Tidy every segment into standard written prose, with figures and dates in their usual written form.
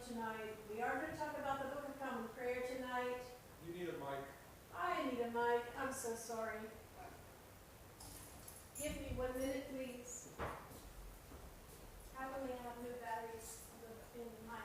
tonight. We are going to talk about the Book of Common Prayer tonight. You need a mic. I need a mic. I'm so sorry. Give me 1 minute, please. How can we have new batteries in the mic?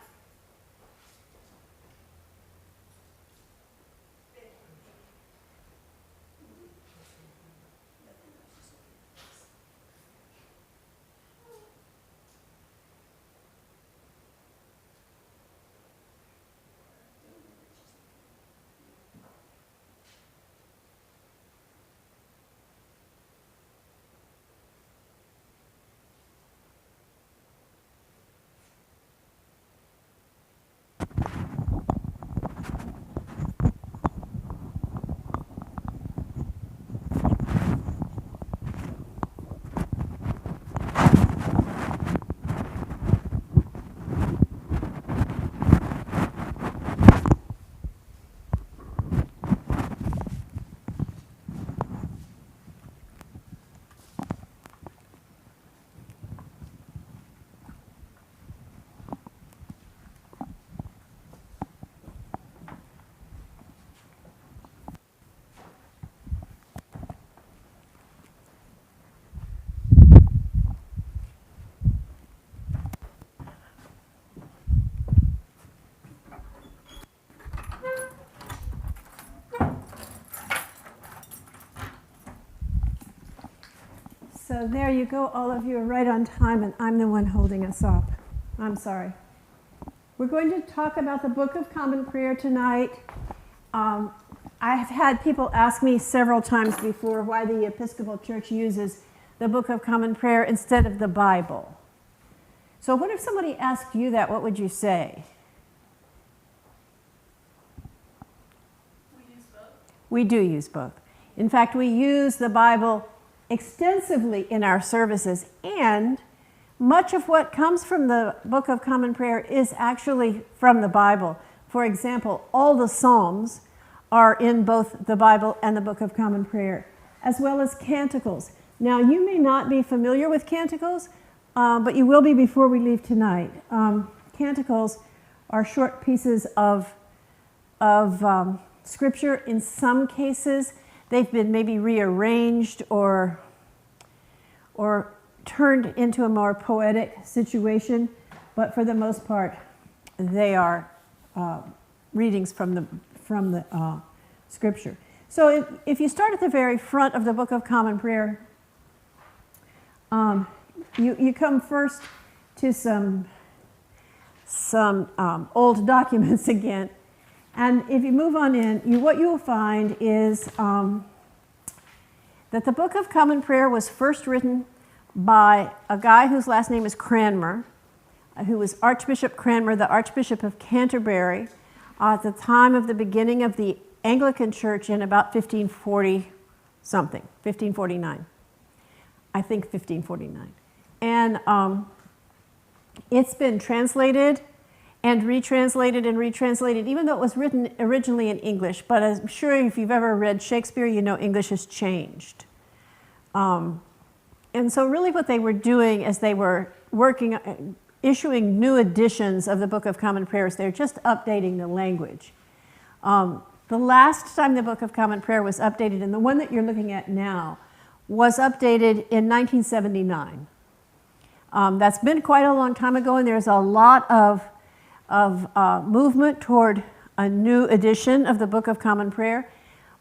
So there you go, all of you are right on time, and I'm the one holding us up. I'm sorry. We're going to talk about the Book of Common Prayer tonight. I have had people ask me several times before why the Episcopal Church uses the Book of Common Prayer instead of the Bible. So what if somebody asked you that, what would you say? We use both. We do use both. In fact, we use the Bible extensively in our services, and much of what comes from the Book of Common Prayer is actually from the Bible. For example, all the Psalms are in both the Bible and the Book of Common Prayer, as well as canticles. Now, you may not be familiar with canticles, but you will be before we leave tonight. Canticles are short pieces of scripture. In some cases, they've been maybe rearranged or turned into a more poetic situation, but for the most part, they are readings from the scripture. So if you start at the very front of the Book of Common Prayer, you come first to some old documents again. And if you move on in, what you'll find is that the Book of Common Prayer was first written by a guy whose last name is Cranmer, who was Archbishop Cranmer, the Archbishop of Canterbury, at the time of the beginning of the Anglican Church in about 1540-something, 1549. I think 1549. And it's been translated and retranslated, even though it was written originally in English. But I'm sure if you've ever read Shakespeare, you know English has changed. And so really what they were doing as they were issuing new editions of the Book of Common Prayers, they're just updating the language. The last time the Book of Common Prayer was updated, and the one that you're looking at now, was updated in 1979. That's been quite a long time ago, and there's a lot of movement toward a new edition of the Book of Common Prayer.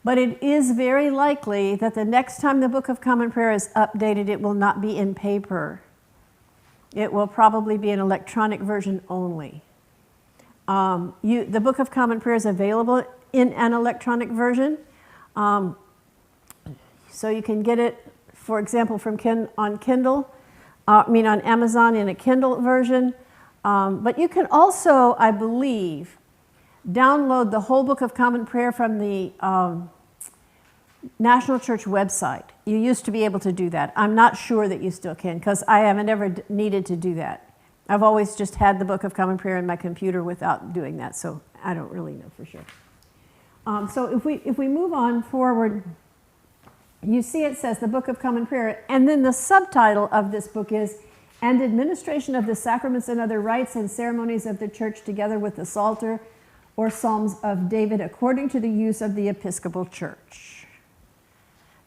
But it is very likely that the next time the Book of Common Prayer is updated, it will not be in paper. It will probably be an electronic version only. The Book of Common Prayer is available in an electronic version. So you can get it, for example, on Amazon in a Kindle version. But you can also, I believe, download the whole Book of Common Prayer from the National Church website. You used to be able to do that. I'm not sure that you still can, because I haven't ever needed to do that. I've always just had the Book of Common Prayer in my computer without doing that, so I don't really know for sure. So if we move on forward, you see it says the Book of Common Prayer, and then the subtitle of this book is and administration of the sacraments and other rites and ceremonies of the church together with the Psalter or Psalms of David according to the use of the Episcopal Church.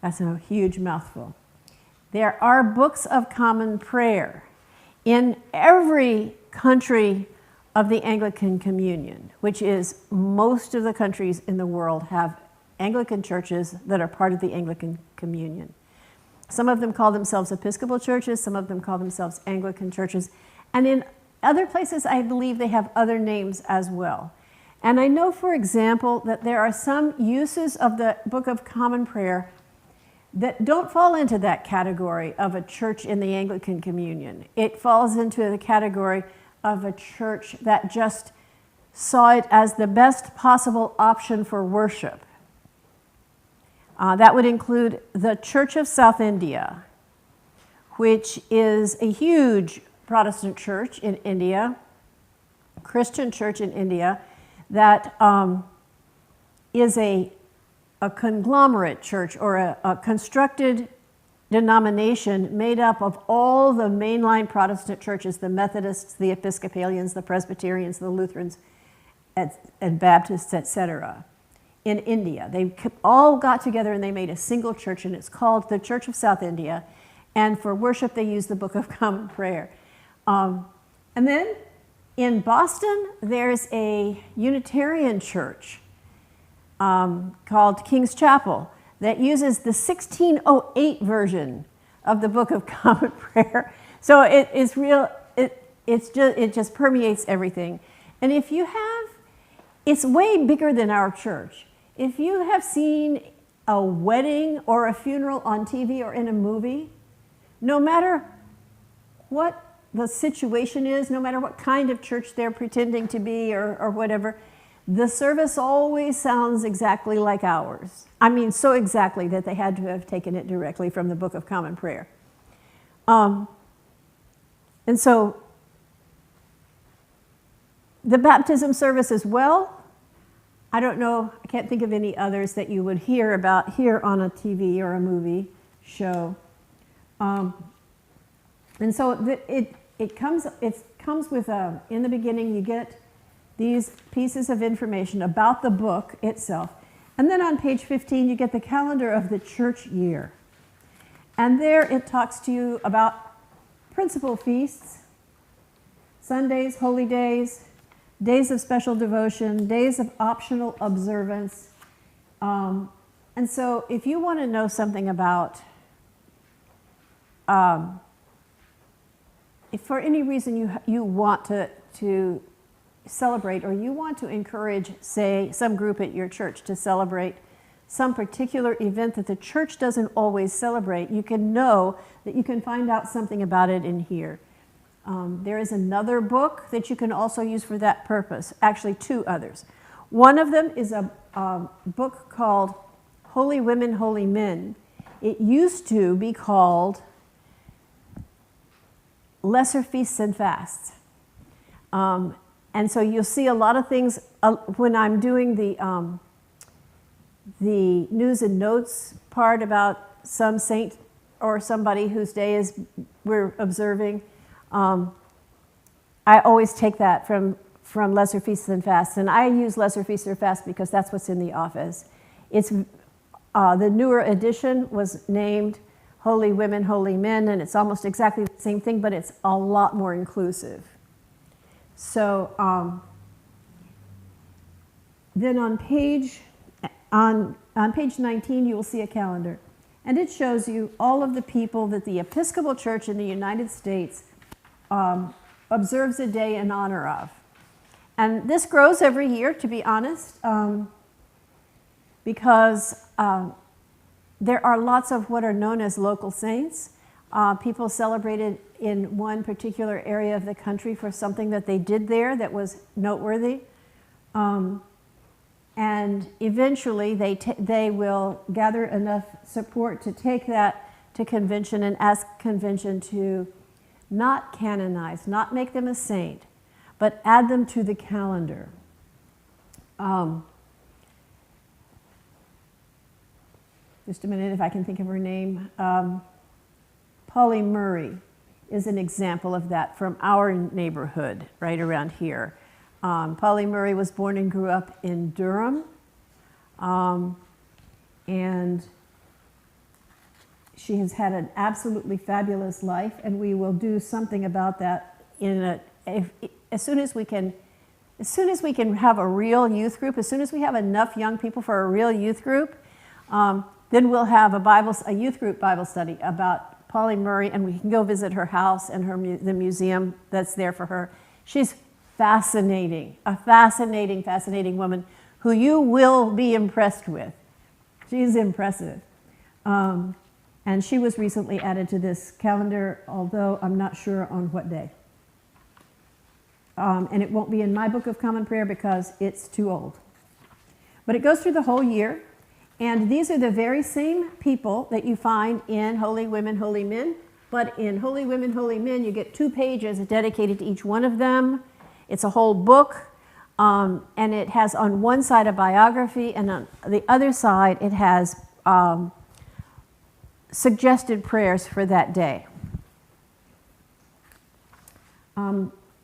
That's a huge mouthful. There are books of common prayer in every country of the Anglican Communion, which is most of the countries in the world have Anglican churches that are part of the Anglican Communion. Some of them call themselves Episcopal churches, some of them call themselves Anglican churches, and in other places I believe they have other names as well. And I know, for example, that there are some uses of the Book of Common Prayer that don't fall into that category of a church in the Anglican Communion. It falls into the category of a church that just saw it as the best possible option for worship. That would include the Church of South India, which is a huge Protestant church in India, Christian church in India, that is a conglomerate church or a constructed denomination made up of all the mainline Protestant churches, the Methodists, the Episcopalians, the Presbyterians, the Lutherans, and Baptists, etc. in India. They all got together and they made a single church, and it's called the Church of South India. And for worship, they use the Book of Common Prayer. And then in Boston, there's a Unitarian church called King's Chapel that uses the 1608 version of the Book of Common Prayer. So it just permeates everything. And if you have, it's way bigger than our church. If you have seen a wedding or a funeral on TV or in a movie, no matter what the situation is, no matter what kind of church they're pretending to be or whatever, the service always sounds exactly like ours. I mean, so exactly that they had to have taken it directly from the Book of Common Prayer. And so the baptism service as well, I don't know, I can't think of any others that you would hear about here on a TV or a movie show. And so it comes with in the beginning you get these pieces of information about the book itself. And then on page 15 you get the calendar of the church year. And there it talks to you about principal feasts, Sundays, holy days, days of special devotion, days of optional observance. And so if you want to know something about, if for any reason you want to celebrate or you want to encourage, say, some group at your church to celebrate some particular event that the church doesn't always celebrate, you can know that you can find out something about it in here. There is another book that you can also use for that purpose, actually two others. One of them is a book called Holy Women, Holy Men. It used to be called Lesser Feasts and Fasts. And so you'll see a lot of things when I'm doing the news and notes part about some saint or somebody whose day we're observing. I always take that from Lesser Feasts and Fasts, and I use Lesser Feasts or Fasts because that's what's in the office. It's the newer edition was named Holy Women, Holy Men, and it's almost exactly the same thing, but it's a lot more inclusive. So then on page 19, you will see a calendar, and it shows you all of the people that the Episcopal Church in the United States observes a day in honor of. And this grows every year, to be honest, because there are lots of what are known as local saints. People celebrated in one particular area of the country for something that they did there that was noteworthy. And eventually they will gather enough support to take that to convention and ask convention to not canonize, not make them a saint, but add them to the calendar. Just a minute, if I can think of her name. Polly Murray is an example of that from our neighborhood right around here. Polly Murray was born and grew up in Durham, and she has had an absolutely fabulous life, and we will do something about that as soon as we can have a real youth group, as soon as we have enough young people for a real youth group, then we'll have a youth group Bible study about Polly Murray, and we can go visit her house and the museum that's there for her. She's fascinating, a fascinating, fascinating woman who you will be impressed with. She's impressive. And she was recently added to this calendar, although I'm not sure on what day. And it won't be in my Book of Common Prayer because it's too old. But it goes through the whole year, and these are the very same people that you find in Holy Women, Holy Men. But in Holy Women, Holy Men, you get 2 pages dedicated to each one of them. It's a whole book, and it has on one side a biography, and on the other side it has suggested prayers for that day.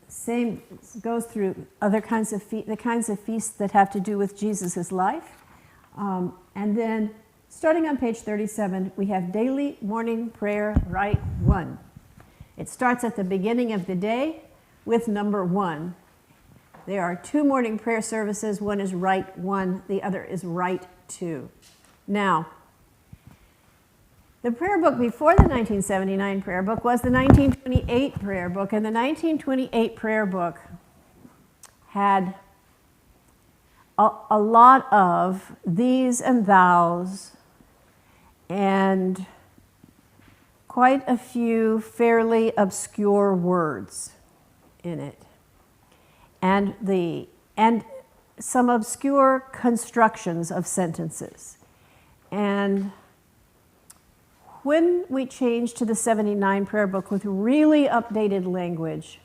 Same goes through other kinds of the kinds of feasts that have to do with Jesus' life. And then, starting on page 37, we have Daily Morning Prayer, Rite 1. It starts at the beginning of the day with number 1. There are 2 morning prayer services. One is Rite 1, the other is Rite 2. Now, the prayer book before the 1979 prayer book was the 1928 prayer book, and the 1928 prayer book had a lot of these and thous and quite a few fairly obscure words in it, and some obscure constructions of sentences. And when we changed to the 79 prayer book with really updated language,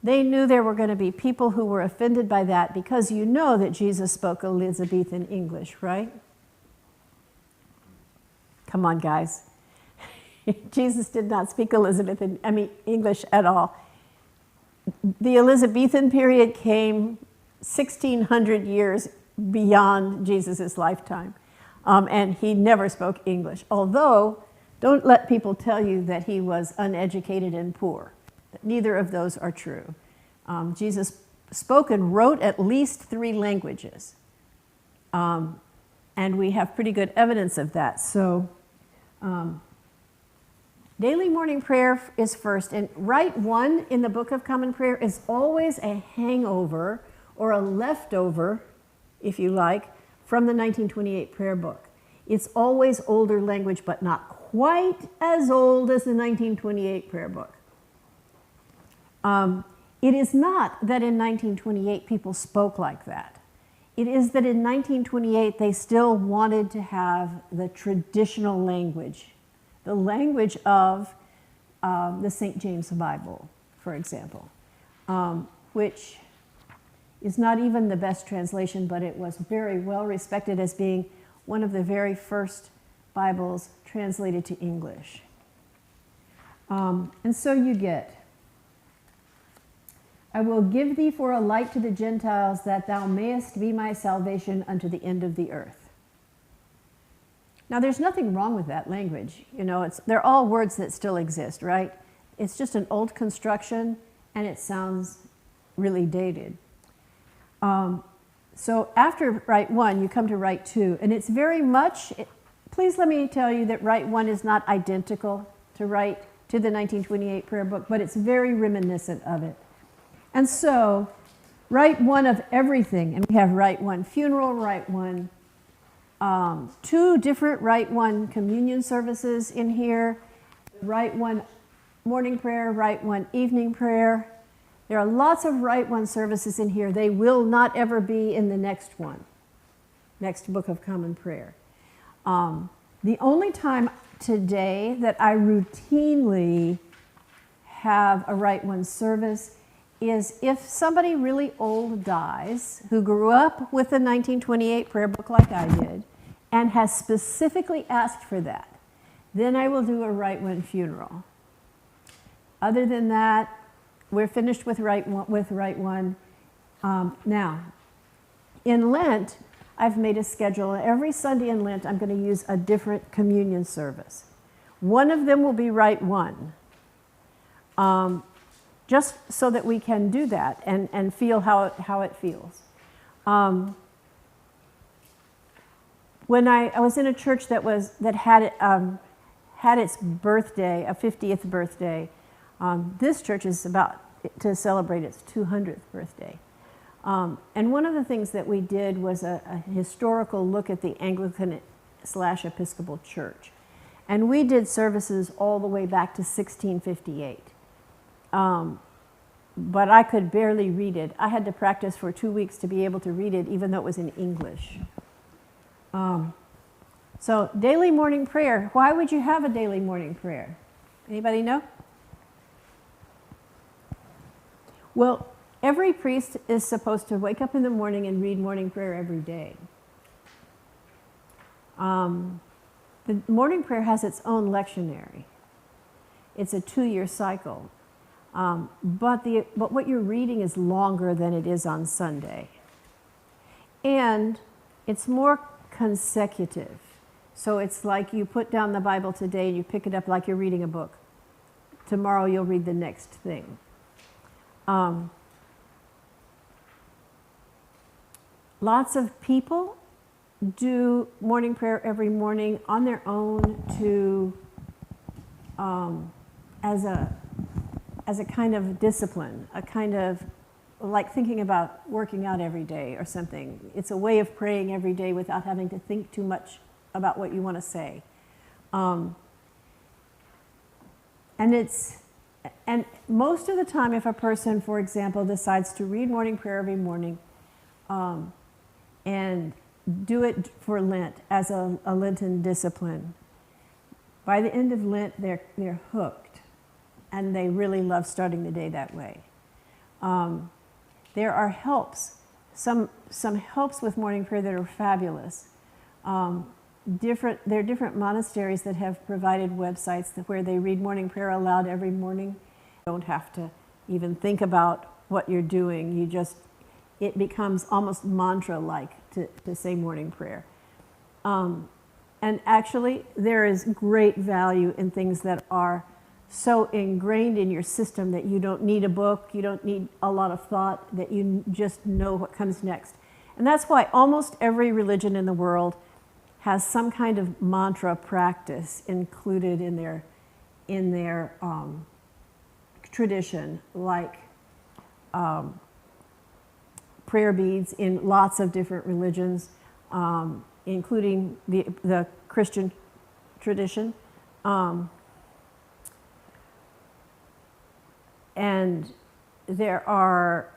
they knew there were going to be people who were offended by that, because you know that Jesus spoke Elizabethan English, right? Come on, guys. Jesus did not speak English at all. The Elizabethan period came 1,600 years beyond Jesus' lifetime. And he never spoke English. Although, don't let people tell you that he was uneducated and poor. Neither of those are true. Jesus spoke and wrote at least 3 languages. And we have pretty good evidence of that. So, daily morning prayer is first. And Rite 1 in the Book of Common Prayer is always a hangover or a leftover, if you like, from the 1928 prayer book. It's always older language, but not quite as old as the 1928 prayer book. It is not that in 1928 people spoke like that. It is that in 1928 they still wanted to have the traditional language, the language of the St. James Bible, for example, which is not even the best translation, but it was very well respected as being one of the very first Bibles translated to English. And so you get, I will give thee for a light to the Gentiles, that thou mayest be my salvation unto the end of the earth. Now, there's nothing wrong with that language. You know, they're all words that still exist, right? It's just an old construction, and it sounds really dated. So after Rite 1, you come to Rite 2, and it's very much, please let me tell you that Rite 1 is not identical to the 1928 prayer book, but it's very reminiscent of it. And so, Rite 1 of everything, and we have Rite 1 funeral, Rite 1, 2 different Rite 1 communion services in here, Rite 1 morning prayer, Rite 1 evening prayer. There are lots of Rite 1 services in here. They will not ever be in the next one, next Book of Common Prayer. The only time today that I routinely have a Rite 1 service is if somebody really old dies who grew up with the 1928 prayer book like I did and has specifically asked for that. Then I will do a Rite 1 funeral. Other than that, we're finished with Rite One. Now, in Lent, I've made a schedule. Every Sunday in Lent, I'm going to use a different communion service. One of them will be Rite One, just so that we can do that and feel how it feels. When I was in a church that had its birthday, a 50th birthday. This church is about to celebrate its 200th birthday. And one of the things that we did was a historical look at the Anglican/Episcopal Church. And we did services all the way back to 1658. But I could barely read it. I had to practice for 2 weeks to be able to read it, even though it was in English. So daily morning prayer. Why would you have a daily morning prayer? Anybody know? Well, every priest is supposed to wake up in the morning and read morning prayer every day. The morning prayer has its own lectionary. It's a 2-year cycle. But what you're reading is longer than it is on Sunday. And it's more consecutive. So it's like you put down the Bible today and you pick it up like you're reading a book. Tomorrow you'll read the next thing. Lots of people do morning prayer every morning on their own to as a kind of discipline, a kind of like thinking about working out every day or something. It's a way of praying every day without having to think too much about what you want to say. And most of the time, if a person, for example, decides to read morning prayer every morning and do it for Lent as a Lenten discipline, by the end of Lent, they're hooked, and they really love starting the day that way. There are helps, some helps with morning prayer that are fabulous. There are different monasteries that have provided websites where they read morning prayer aloud every morning. You don't have to even think about what you're doing. It becomes almost mantra-like to say morning prayer. And actually, there is great value in things that are so ingrained in your system that you don't need a book, you don't need a lot of thought, that you just know what comes next. And that's why almost every religion in the world has some kind of mantra practice included in their tradition, like prayer beads in lots of different religions, including the Christian tradition. And there are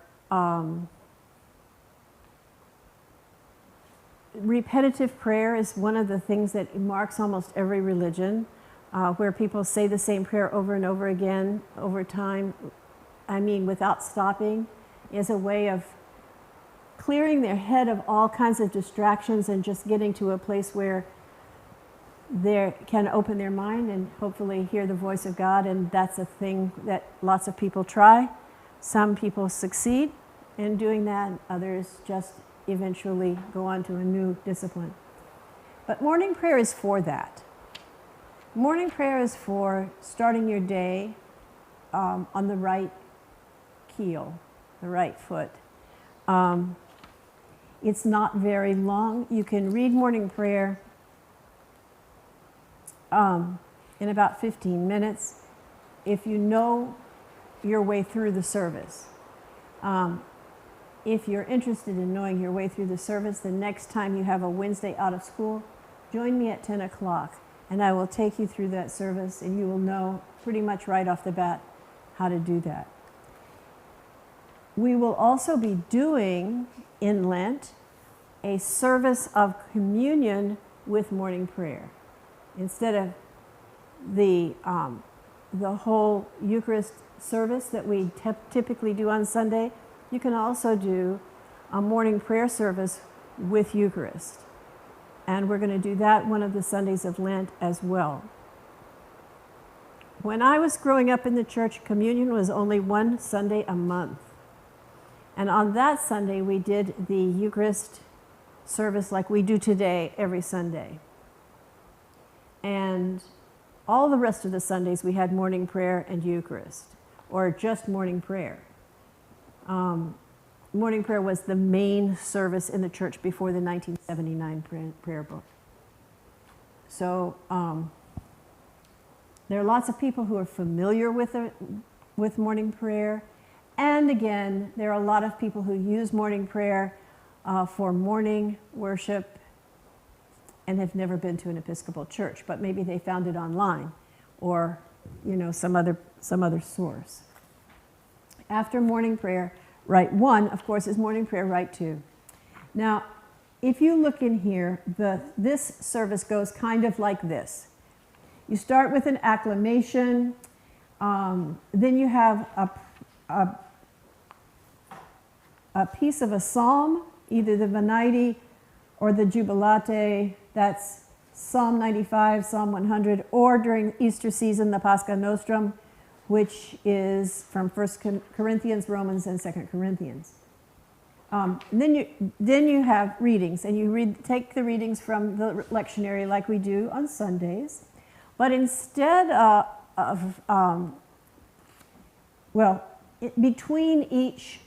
repetitive prayer is one of the things that marks almost every religion, where people say the same prayer over and over again over time. I mean, without stopping, is a way of clearing their head of all kinds of distractions and just getting to a place where they can open their mind and hopefully hear the voice of God. And that's a thing that lots of people try. Some people succeed in doing that, and others just eventually go on to a new discipline. But morning prayer is for that. Morning prayer is for starting your day on the right keel, the right foot. It's not very long. You can read morning prayer in about 15 minutes if you know your way through the service. If you're interested in knowing your way through the service, the next time you have a Wednesday out of school, join me at 10 o'clock, and I will take you through that service, and you will know pretty much right off the bat how to do that. We will also be doing, in Lent, a service of communion with morning prayer. Instead of the whole Eucharist service that we typically do on Sunday, you can also do a morning prayer service with Eucharist. And we're going to do that one of the Sundays of Lent as well. When I was growing up in the church, communion was only one Sunday a month. And on that Sunday, we did the Eucharist service like we do today every Sunday. And all the rest of the Sundays, we had morning prayer and Eucharist, or just morning prayer. Morning prayer was the main service in the church before the 1979 prayer book. So there are lots of people who are familiar with morning prayer. And again, there are a lot of people who use morning prayer for morning worship and have never been to an Episcopal church, but maybe they found it online or, some other source. After morning prayer, rite 1, of course, is morning prayer rite 2. Now, if you look in here, this service goes kind of like this. You start with an acclamation, then you have a piece of a psalm, either the Venite or the Jubilate, that's Psalm 95, Psalm 100, or during Easter season, the Pascha Nostrum, which is from 1 Corinthians, Romans, and 2 Corinthians. Then you have readings, and you take the readings from the lectionary like we do on Sundays. But instead between each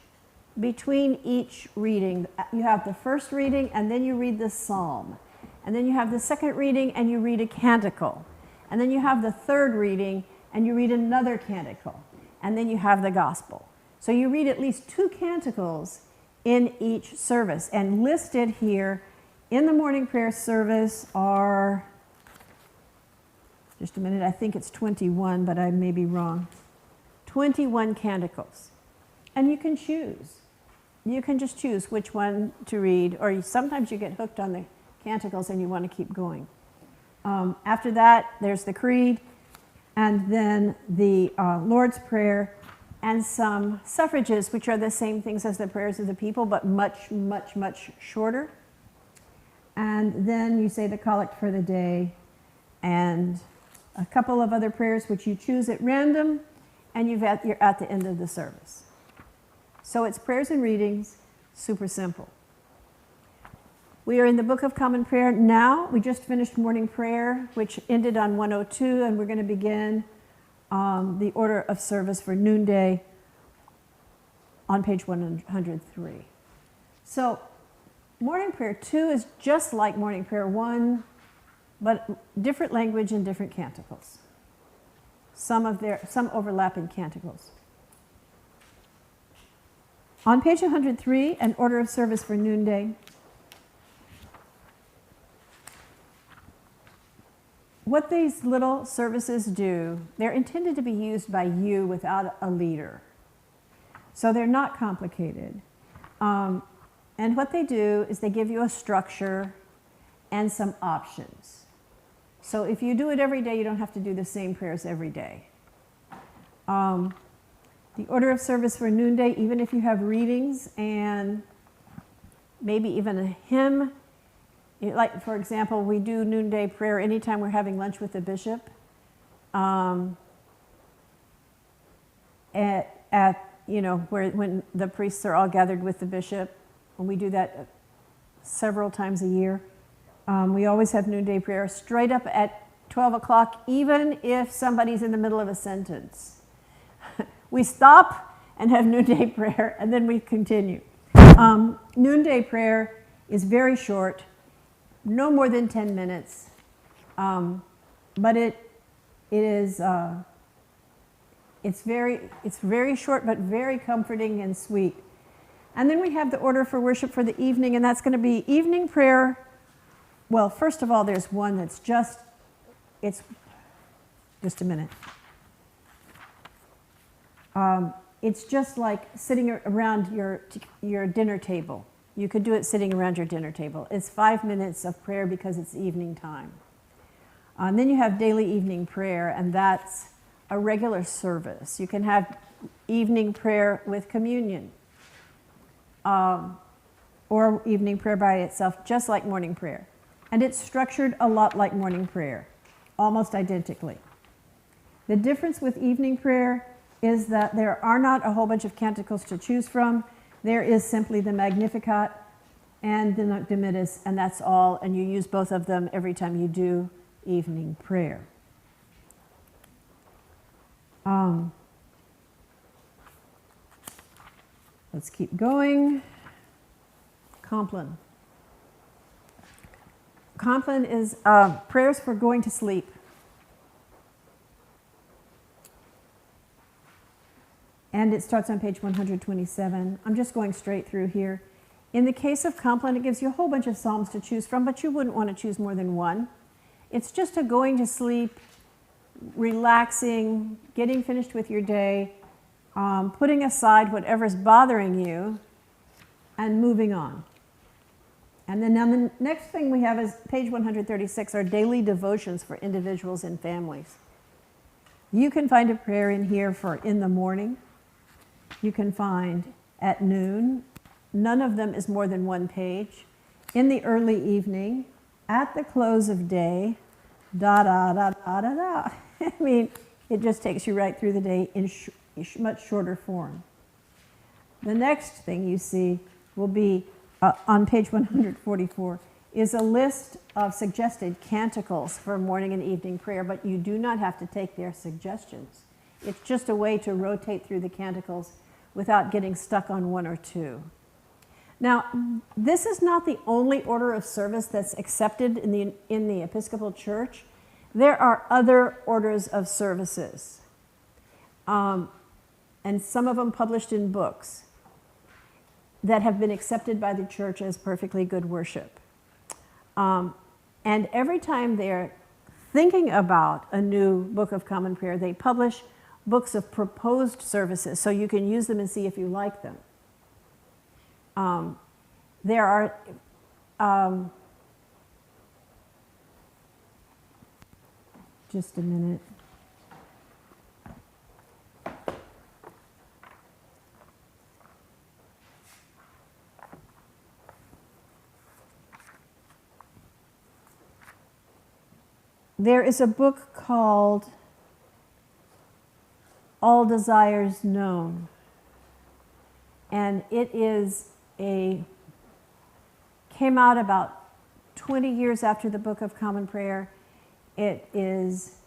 reading, you have the first reading, and then you read the psalm. And then you have the second reading, and you read a canticle. And then you have the third reading, and you read another canticle. And then you have the gospel. So you read at least 2 canticles in each service. And listed here in the morning prayer service are, just a minute, I think it's 21, but I may be wrong. 21 canticles. And you can choose. You can just choose which one to read, or sometimes you get hooked on the canticles and you want to keep going. After that, there's the Creed, and then the Lord's Prayer, and some suffrages, which are the same things as the prayers of the people, but much, much, much shorter. And then you say the collect for the day, and a couple of other prayers which you choose at random, and you're at the end of the service. So it's prayers and readings, super simple. We are in the Book of Common Prayer now. We just finished morning prayer, which ended on 102, and we're going to begin the order of service for noonday on page 103. So morning prayer 2 is just like morning prayer 1, but different language and different canticles. Some overlapping canticles. On page 103, an order of service for noonday. What these little services do, they're intended to be used by you without a leader. So they're not complicated. And what they do is they give you a structure and some options. So if you do it every day, you don't have to do the same prayers every day. The order of service for noonday, even if you have readings and maybe even a hymn, like, for example, we do noonday prayer anytime we're having lunch with the bishop. When the priests are all gathered with the bishop, and we do that several times a year. We always have noonday prayer straight up at 12 o'clock, even if somebody's in the middle of a sentence. We stop and have noonday prayer, and then we continue. Noonday prayer is very short. No more than 10 minutes, but it's very short, but very comforting and sweet. And then we have the order for worship for the evening, and that's going to be evening prayer. Well, first of all, there's one that's just a minute. It's just like sitting around your dinner table. You could do it sitting around your dinner table. It's 5 minutes of prayer because it's evening time. And then you have daily evening prayer, and that's a regular service. You can have evening prayer with communion, or evening prayer by itself, just like morning prayer. And it's structured a lot like morning prayer, almost identically. The difference with evening prayer is that there are not a whole bunch of canticles to choose from. There is simply the Magnificat and the Nunc Dimittis, and that's all, and you use both of them every time you do evening prayer. Let's keep going. Compline. Compline is prayers for going to sleep. And it starts on page 127. I'm just going straight through here. In the case of Compline, it gives you a whole bunch of psalms to choose from, but you wouldn't want to choose more than one. It's just a going to sleep, relaxing, getting finished with your day, putting aside whatever's bothering you, and moving on. And then now the next thing we have is page 136, are daily devotions for individuals and families. You can find a prayer in here for in the morning. You can find at noon. None of them is more than one page. In the early evening, at the close of day, da da da da da da. I mean, it just takes you right through the day in much shorter form. The next thing you see will be on page 144 is a list of suggested canticles for morning and evening prayer, but you do not have to take their suggestions. It's just a way to rotate through the canticles without getting stuck on one or two. Now, this is not the only order of service that's accepted in the Episcopal Church. There are other orders of services, and some of them published in books that have been accepted by the church as perfectly good worship. And every time they're thinking about a new Book of Common Prayer, they publish books of proposed services, so you can use them and see if you like them. There are just a minute. There is a book called All Desires Known, and it is came out about 20 years after the Book of Common Prayer. It is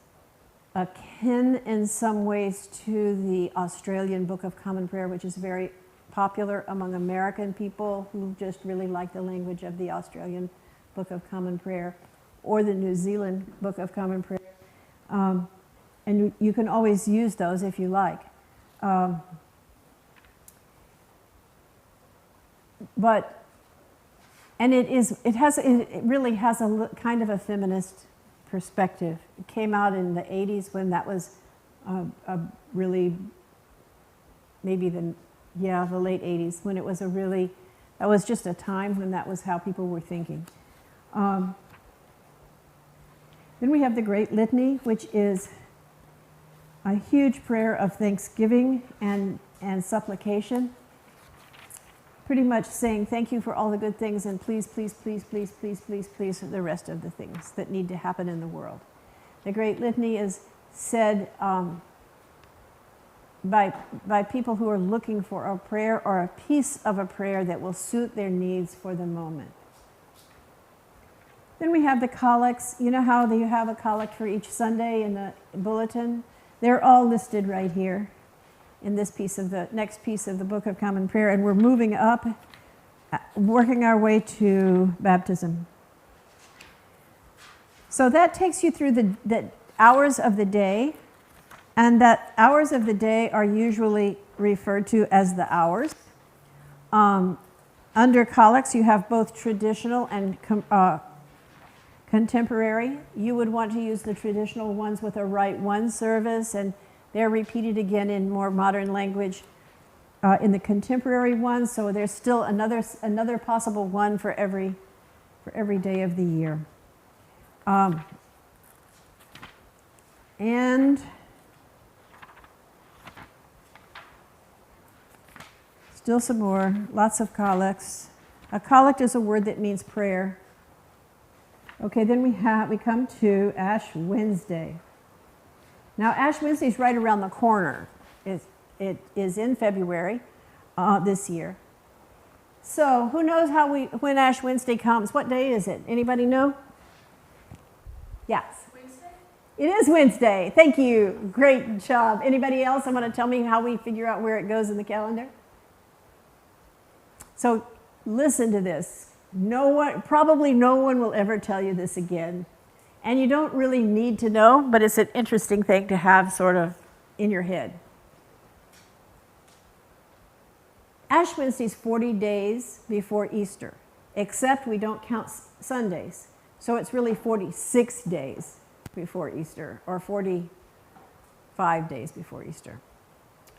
akin in some ways to the Australian Book of Common Prayer, which is very popular among American people who just really like the language of the Australian Book of Common Prayer, or the New Zealand Book of Common Prayer. And you can always use those if you like. It really has a kind of a feminist perspective. It came out in the 80s when that was really, maybe the late 80s, when it was that was just a time when that was how people were thinking. Then we have the Great Litany, which is a huge prayer of thanksgiving and supplication. Pretty much saying thank you for all the good things and please, please, please, please, please, please, please for the rest of the things that need to happen in the world. The Great Litany is said by people who are looking for a prayer or a piece of a prayer that will suit their needs for the moment. Then we have the collects. You know how you have a collect for each Sunday in the bulletin? They're all listed right here in this next piece of the Book of Common Prayer, and we're moving up, working our way to baptism. So that takes you through the hours of the day, and that hours of the day are usually referred to as the hours. Under collects, you have both traditional and contemporary. You would want to use the traditional ones with a Rite One service, and they're repeated again in more modern language in the contemporary ones. So there's still another possible one for every day of the year. And still some more, lots of collects. A collect is a word that means prayer. Okay, then we come to Ash Wednesday. Now, Ash Wednesday is right around the corner. It is in February this year. So who knows when Ash Wednesday comes? What day is it? Anybody know? Yes. Wednesday? It is Wednesday. Thank you. Great job. Anybody else want to tell me how we figure out where it goes in the calendar? So listen to this. Probably no one will ever tell you this again. And you don't really need to know, but it's an interesting thing to have sort of in your head. Ash Wednesday is 40 days before Easter, except we don't count Sundays. So it's really 46 days before Easter, or 45 days before Easter.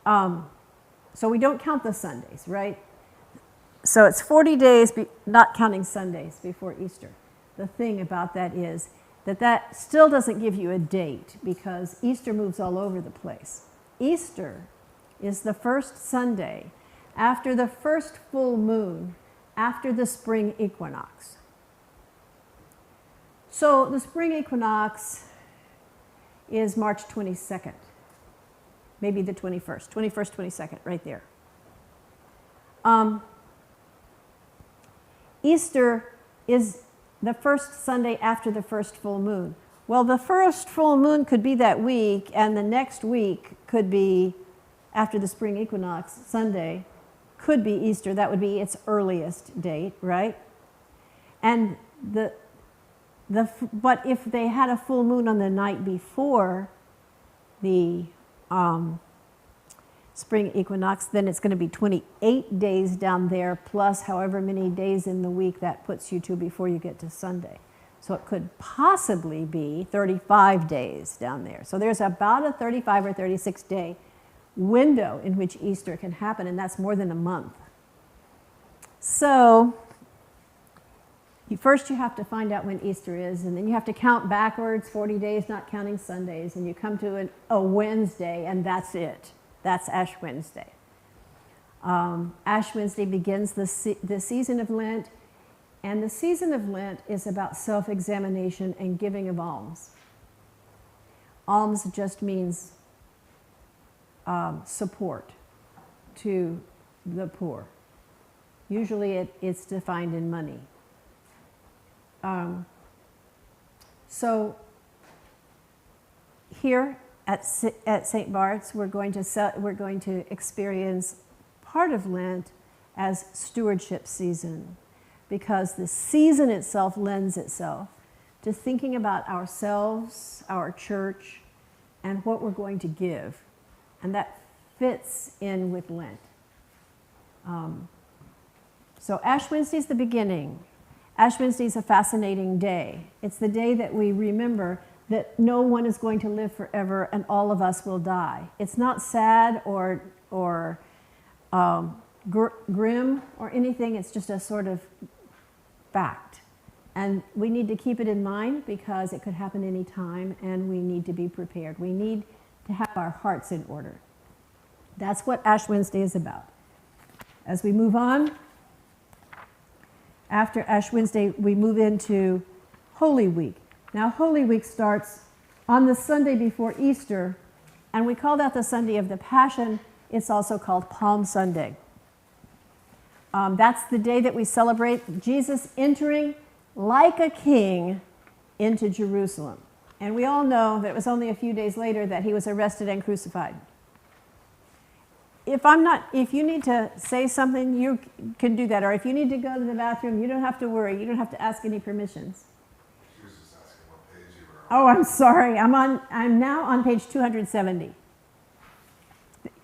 So we don't count the Sundays, right? So it's 40 days, not counting Sundays, before Easter. The thing about that is that still doesn't give you a date, because Easter moves all over the place. Easter is the first Sunday after the first full moon, after the spring equinox. So the spring equinox is March 22nd, maybe the 21st, 22nd, right there. Easter is the first Sunday after the first full moon. Well, the first full moon could be that week, and the next week could be after the spring equinox, Sunday, could be Easter. That would be its earliest date, right? And but if they had a full moon on the night before the spring equinox, then it's going to be 28 days down there, plus however many days in the week that puts you to before you get to Sunday. So it could possibly be 35 days down there. So there's about a 35 or 36 day window in which Easter can happen, and that's more than a month. So first you have to find out when Easter is, and then you have to count backwards 40 days, not counting Sundays, and you come to a Wednesday, and that's it. That's Ash Wednesday. Ash Wednesday begins the season of Lent, and the season of Lent is about self-examination and giving of alms. Alms just means support to the poor. Usually it's defined in money. So here at St. Bart's, we're going to experience part of Lent as stewardship season, because the season itself lends itself to thinking about ourselves, our church, and what we're going to give. And that fits in with Lent. So Ash Wednesday is the beginning. Ash Wednesday is a fascinating day. It's the day that we remember that no one is going to live forever and all of us will die. It's not sad or grim or anything. It's just a sort of fact. And we need to keep it in mind because it could happen any time, and we need to be prepared. We need to have our hearts in order. That's what Ash Wednesday is about. As we move on, after Ash Wednesday, we move into Holy Week. Now, Holy Week starts on the Sunday before Easter, and we call that the Sunday of the Passion. It's also called Palm Sunday. That's the day that we celebrate Jesus entering like a king into Jerusalem. And we all know that it was only a few days later that he was arrested and crucified. If you need to say something, you can do that. Or if you need to go to the bathroom, you don't have to worry. You don't have to ask any permissions. She was just asking what page you were on. Oh, I'm sorry. I'm now on page 270.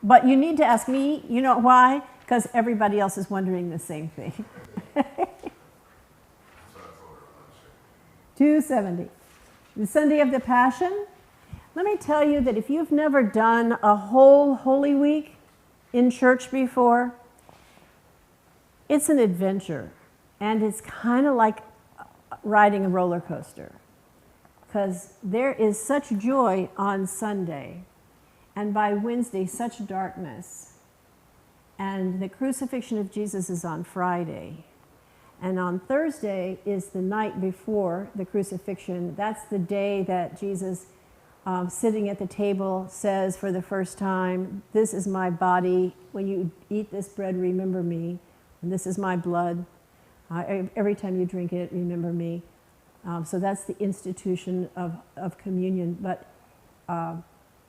But you need to ask me, you know why? Because everybody else is wondering the same thing. 270. The Sunday of the Passion. Let me tell you that if you've never done a whole Holy Week in church before, it's an adventure. And it's kind of like riding a roller coaster. Because there is such joy on Sunday, and by Wednesday, such darkness. And the crucifixion of Jesus is on Friday. And on Thursday is the night before the crucifixion. That's the day that Jesus sitting at the table, says for the first time, "This is my body. When you eat this bread, remember me. And this is my blood. Every time you drink it, remember me." So that's the institution of communion. But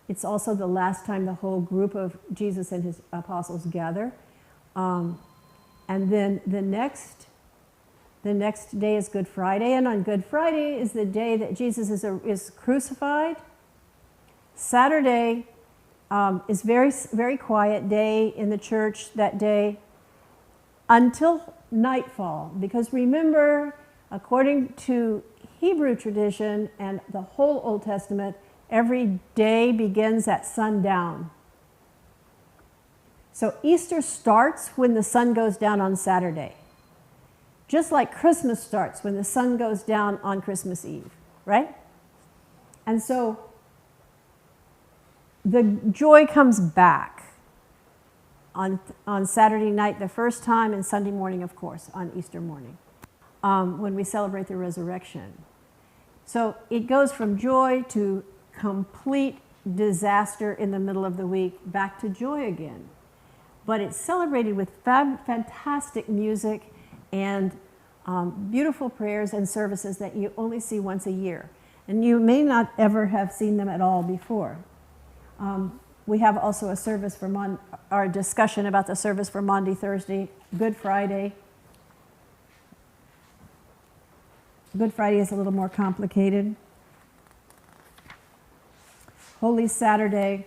it's also the last time the whole group of Jesus and his apostles gather. And then the next day is Good Friday. And on Good Friday is the day that Jesus is crucified. Saturday is very, very quiet day in the church that day until nightfall. Because remember, according to Hebrew tradition and the whole Old Testament, every day begins at sundown. So Easter starts when the sun goes down on Saturday. Just like Christmas starts when the sun goes down on Christmas Eve, right? And so the joy comes back on Saturday night the first time, and Sunday morning, of course, on Easter morning, when we celebrate the resurrection. So it goes from joy to complete disaster in the middle of the week, back to joy again. But it's celebrated with fantastic music and beautiful prayers and services that you only see once a year. And you may not ever have seen them at all before. We have also a service for our discussion about the service for Maundy Thursday, Good Friday. Good Friday is a little more complicated. Holy Saturday.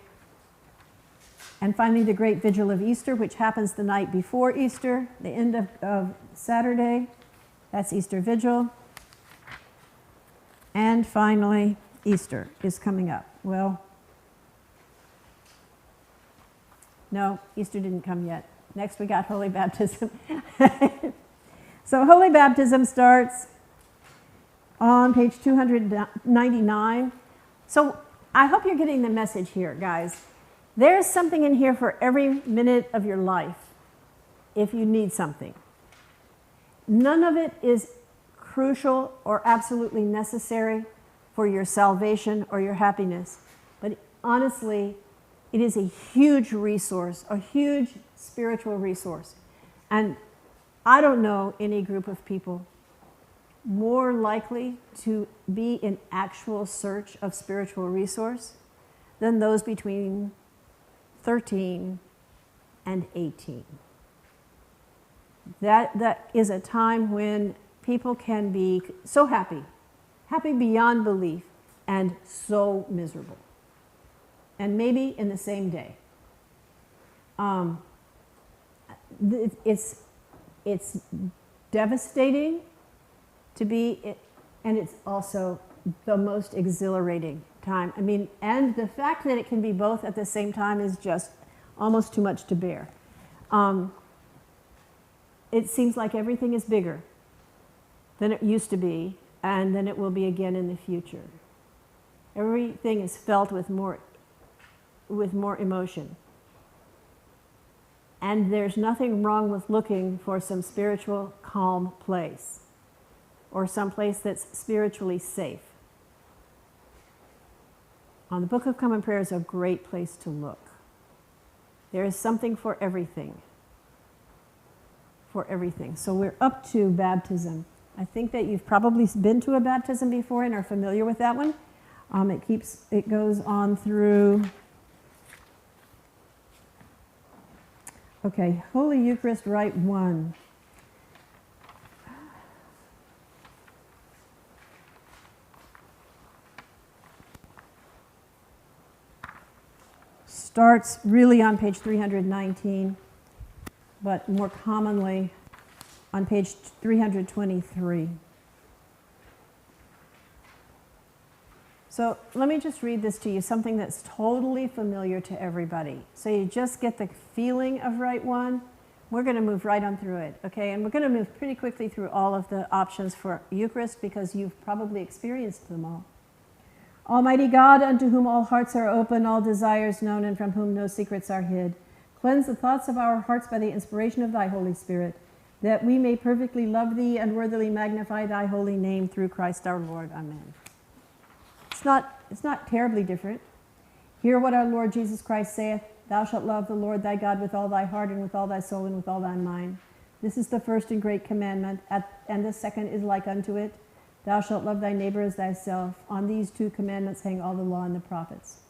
And finally, the great vigil of Easter, which happens the night before Easter, the end of Saturday. That's Easter Vigil. And finally, Easter is coming up. Well, no, Easter didn't come yet. Next, we got Holy Baptism. So Holy Baptism starts on page 299. So I hope you're getting the message here, guys. There's something in here for every minute of your life if you need something. None of it is crucial or absolutely necessary for your salvation or your happiness. But honestly, it is a huge resource, a huge spiritual resource. And I don't know any group of people more likely to be in actual search of spiritual resource than those between 13 and 18. That is a time when people can be so happy beyond belief, and so miserable. And maybe in the same day. It's devastating to be, and it's also the most exhilarating time. I mean, and the fact that it can be both at the same time is just almost too much to bear. It seems like everything is bigger than it used to be, and than it will be again in the future. Everything is felt with more emotion. And there's nothing wrong with looking for some spiritual calm place, or some place that's spiritually safe. The Book of Common Prayer is a great place to look. There is something for everything. For everything. So we're up to baptism. I think that you've probably been to a baptism before and are familiar with that one. It goes on through. Okay, Holy Eucharist, Rite 1. Starts really on page 319, but more commonly on page 323. So let me just read this to you, something that's totally familiar to everybody. So you just get the feeling of Rite 1. We're going to move right on through it, okay? And we're going to move pretty quickly through all of the options for Eucharist because you've probably experienced them all. Almighty God, unto whom all hearts are open, all desires known, and from whom no secrets are hid, cleanse the thoughts of our hearts by the inspiration of thy Holy Spirit, that we may perfectly love thee and worthily magnify thy holy name through Christ our Lord. Amen. It's it's not terribly different. Hear what our Lord Jesus Christ saith, Thou shalt love the Lord thy God with all thy heart and with all thy soul and with all thy mind. This is the first and great commandment, and the second is like unto it. Thou shalt love thy neighbor as thyself. On these two commandments hang all the law and the prophets.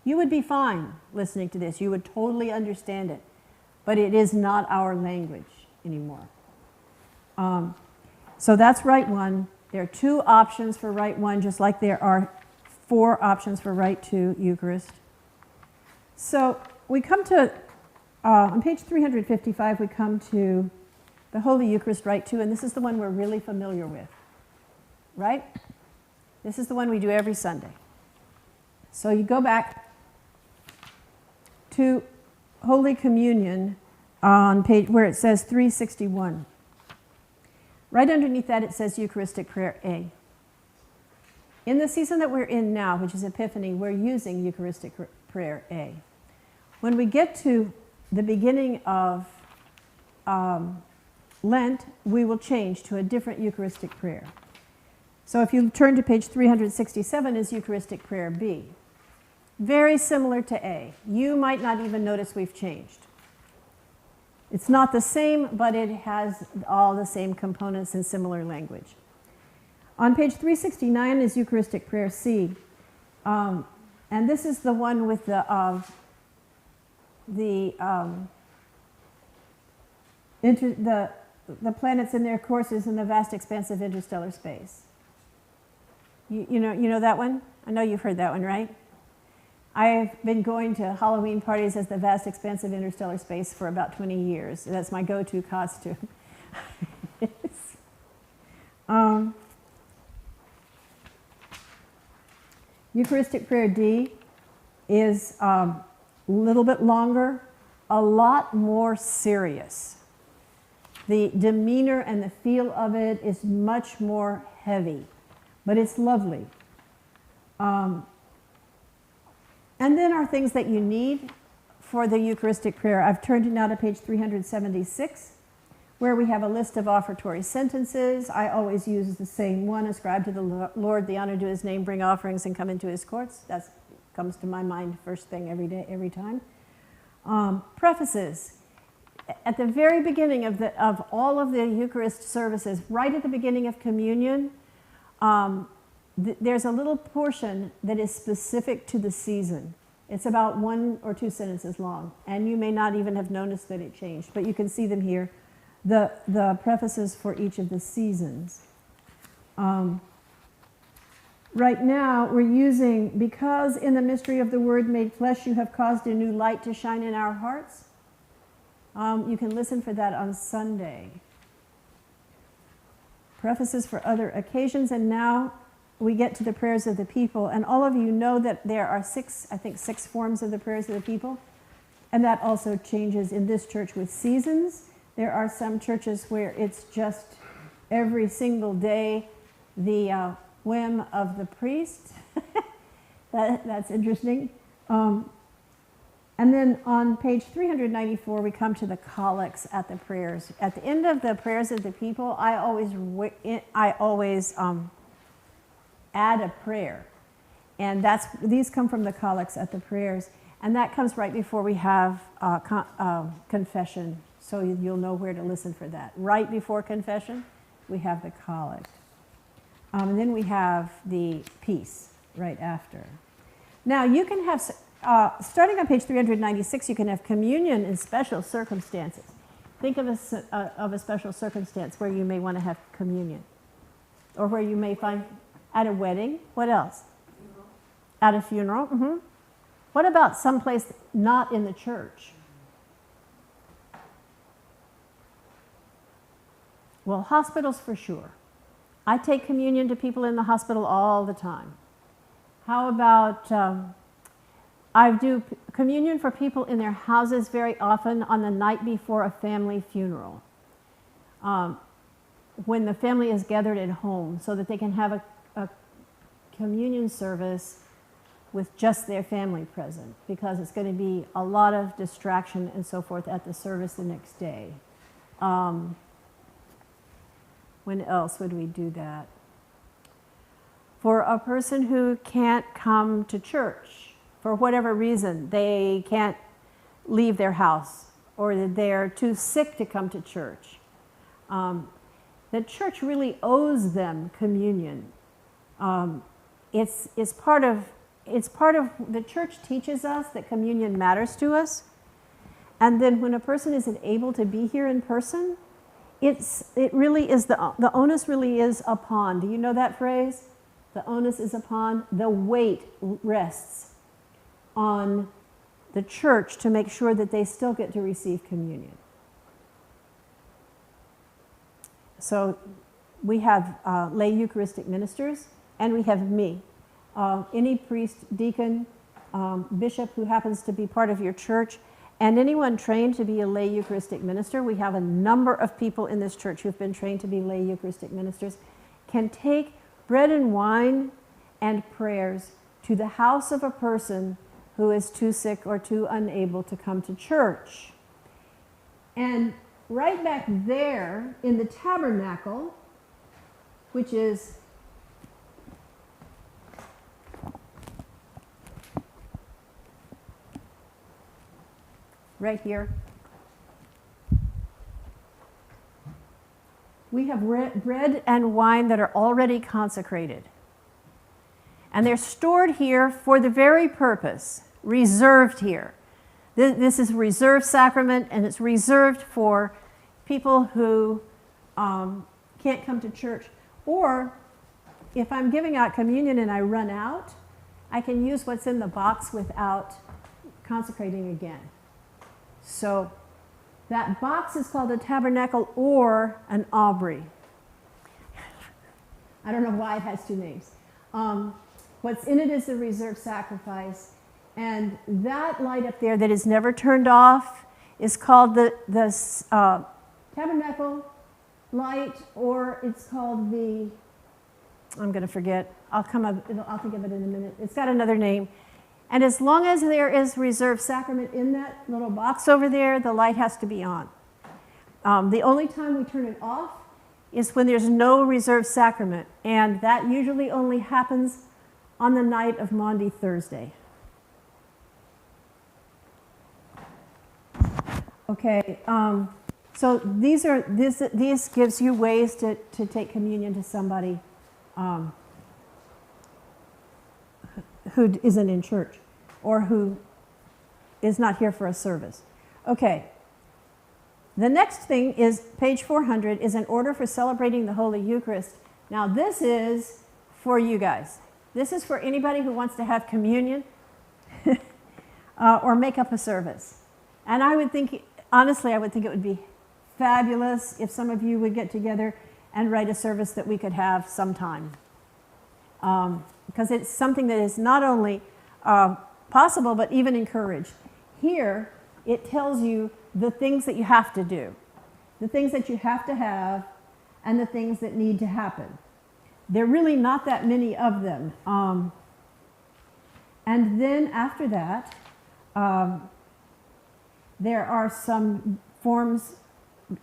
You would be fine listening to this. You would totally understand it. But it is not our language anymore. So that's Rite 1. There are 2 options for Rite 1, just like there are 4 options for Rite 2, Eucharist. So we come to, on page 355, we come to the Holy Eucharist Rite 2, and this is the one we're really familiar with, right? This is the one we do every Sunday. So you go back to Holy Communion on page where it says 361. Right underneath that it says Eucharistic Prayer A. In the season that we're in now, which is Epiphany, we're using Eucharistic Prayer A. When we get to the beginning of Lent, we will change to a different Eucharistic prayer. So if you turn to page 367 is Eucharistic Prayer B. Very similar to A. You might not even notice we've changed. It's not the same, but it has all the same components and similar language. On page 369 is Eucharistic Prayer C. And this is the one with the planets and their courses in the vast expanse of interstellar space. You know that one? I know you've heard that one, right? I've been going to Halloween parties as the vast expanse of interstellar space for about 20 years. That's my go-to costume. Eucharistic Prayer D is a little bit longer, a lot more serious. The demeanor and the feel of it is much more heavy, but it's lovely. And then are things that you need for the Eucharistic prayer. I've turned it now to page 376, where we have a list of offertory sentences. I always use the same one: ascribe to the Lord the honor to his name, bring offerings, and come into his courts. That comes to my mind first thing every day, every time. Prefaces. At the very beginning of all of the Eucharist services, right at the beginning of communion, there's a little portion that is specific to the season. It's about 1 or 2 sentences long, and you may not even have noticed that it changed, but you can see them here, the prefaces for each of the seasons. Right now, we're using, because in the mystery of the Word made flesh, you have caused a new light to shine in our hearts. You can listen for that on Sunday. Prefaces for other occasions, and now we get to the prayers of the people, and all of you know that there are 6 forms of the prayers of the people, and that also changes in this church with seasons. There are some churches where it's just every single day the whim of the priest. That's interesting. And then on page 394, we come to the collects at the prayers. At the end of the prayers of the people, I always add a prayer, and these come from the collects at the prayers, and that comes right before we have confession, so you'll know where to listen for that. Right before confession, we have the collect, and then we have the peace right after. Now you can have, starting on page 396, you can have communion in special circumstances. Think of a special circumstance where you may want to have communion, or where you may find. At a wedding. What else? Funeral. At a funeral. Mm-hmm. What about someplace not in the church? Well, hospitals for sure. I take communion to people in the hospital all the time. How about, I do communion for people in their houses very often on the night before a family funeral. When the family is gathered at home so that they can have a communion service with just their family present, because it's going to be a lot of distraction and so forth at the service the next day. When else would we do that? for a person who can't come to church for whatever reason. They can't leave their house, or they're too sick to come to church. The church really owes them communion. It's part of the church teaches us that communion matters to us. And then when a person isn't able to be here in person, it really is the onus really is upon. Do you know that phrase? The onus is upon. The weight rests on the church to make sure that they still get to receive communion. So we have lay Eucharistic ministers, and we have me. Any priest, deacon, bishop who happens to be part of your church, and anyone trained to be a lay Eucharistic minister, we have a number of people in this church who've been trained to be lay Eucharistic ministers, can take bread and wine and prayers to the house of a person who is too sick or too unable to come to church. And right back there in the tabernacle, which is right here, we have bread and wine that are already consecrated. And they're stored here for the very purpose, reserved here. This is a reserved sacrament, and it's reserved for people who can't come to church. Or if I'm giving out communion and I run out, I can use what's in the box without consecrating again. So that box is called a tabernacle or an aubrey. I don't know why it has two names. What's in it is the reserved sacrifice. And that light up there that is never turned off is called the tabernacle light, or it's called the, I'm going to forget. I'll think of it in a minute. It's got another name. And as long as there is reserved sacrament in that little box over there, the light has to be on. The only time we turn it off is when there's no reserved sacrament, and that usually only happens on the night of Maundy Thursday. Okay, so this gives you ways to take communion to somebody who isn't in church or who is not here for a service. Okay, the next thing is page 400 is an order for celebrating the Holy Eucharist. Now this is for you guys. This is for anybody who wants to have communion or make up a service. And I would think, honestly, I would think it would be fabulous if some of you would get together and write a service that we could have sometime. Because it's something that is not only possible, but even encouraged. Here, it tells you the things that you have to do, the things that you have to have, and the things that need to happen. There are really not that many of them. And then after that, there are some forms,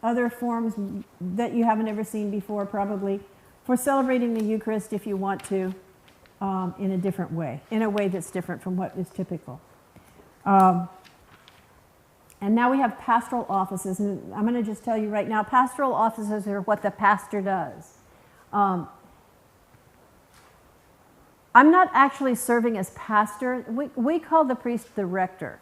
other forms that you haven't ever seen before probably, for celebrating the Eucharist if you want to, in a different way, in a way that's different from what is typical. And now we have pastoral offices, and I'm going to just tell you right now, pastoral offices are what the pastor does. I'm not actually serving as pastor. We call the priest the rector.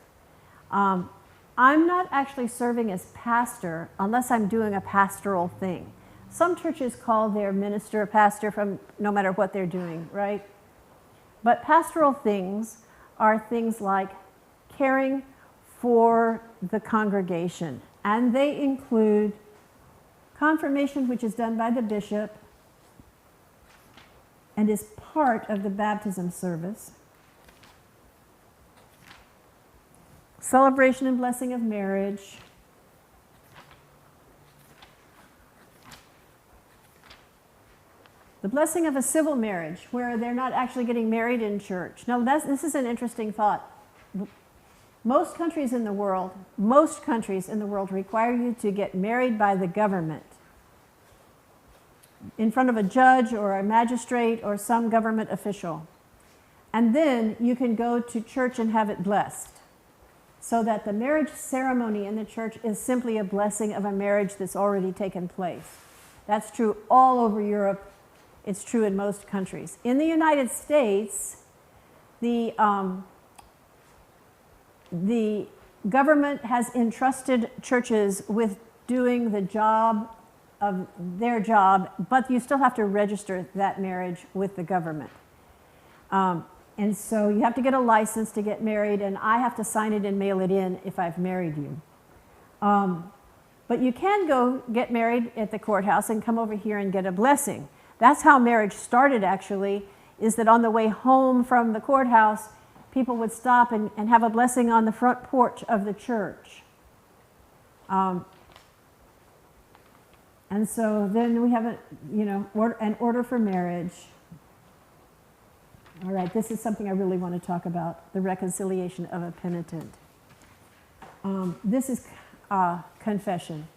I'm not actually serving as pastor unless I'm doing a pastoral thing. Some churches call their minister a pastor from no matter what they're doing, right? But pastoral things are things like caring for the congregation, and they include confirmation, which is done by the bishop and is part of the baptism service, celebration and blessing of marriage, the blessing of a civil marriage where they're not actually getting married in church. Now, this is an interesting thought. Most countries in the world require you to get married by the government. in front of a judge or a magistrate or some government official. And then you can go to church and have it blessed. So that the marriage ceremony in the church is simply a blessing of a marriage that's already taken place. That's true all over Europe. It's true in most countries. In the United States, the government has entrusted churches with doing the job of their job, but you still have to register that marriage with the government. And so you have to get a license to get married, and I have to sign it and mail it in if I've married you. But you can go get married at the courthouse and come over here and get a blessing. That's how marriage started, actually, is that on the way home from the courthouse, people would stop and have a blessing on the front porch of the church. And so then we have an order for marriage. All right, this is something I really want to talk about, the reconciliation of a penitent. This is confession.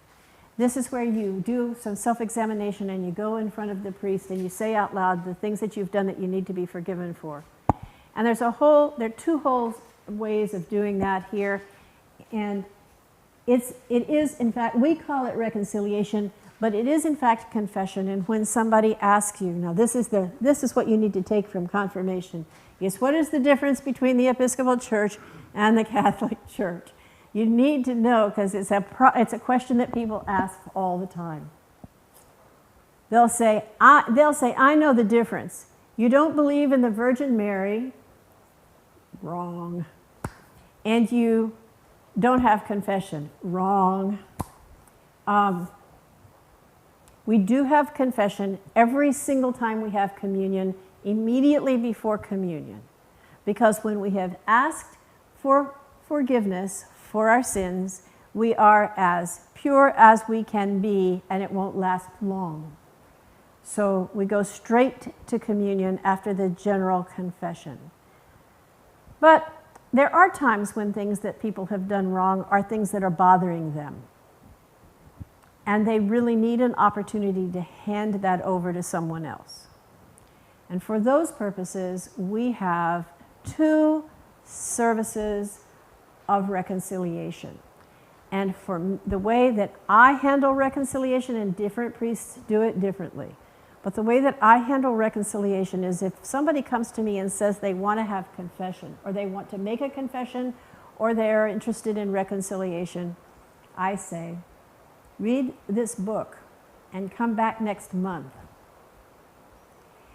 This is where you do some self-examination and you go in front of the priest and you say out loud the things that you've done that you need to be forgiven for. And there are two whole ways of doing that here. And it is, in fact, we call it reconciliation, but it is in fact confession. And when somebody asks you, now this is what you need to take from confirmation. Yes, what is the difference between the Episcopal Church and the Catholic Church? You need to know, because it's a question that people ask all the time. They'll say, I know the difference. You don't believe in the Virgin Mary, wrong. And you don't have confession, wrong. We do have confession every single time we have communion, immediately before communion. Because when we have asked for forgiveness for our sins, we are as pure as we can be, and it won't last long. So we go straight to communion after the general confession. But there are times when things that people have done wrong are things that are bothering them. And they really need an opportunity to hand that over to someone else. And for those purposes, we have 2 services of reconciliation. And for the way that I handle reconciliation, and different priests do it differently, but the way that I handle reconciliation is if somebody comes to me and says they want to have confession, or they want to make a confession, or they're interested in reconciliation, I say, read this book and come back next month.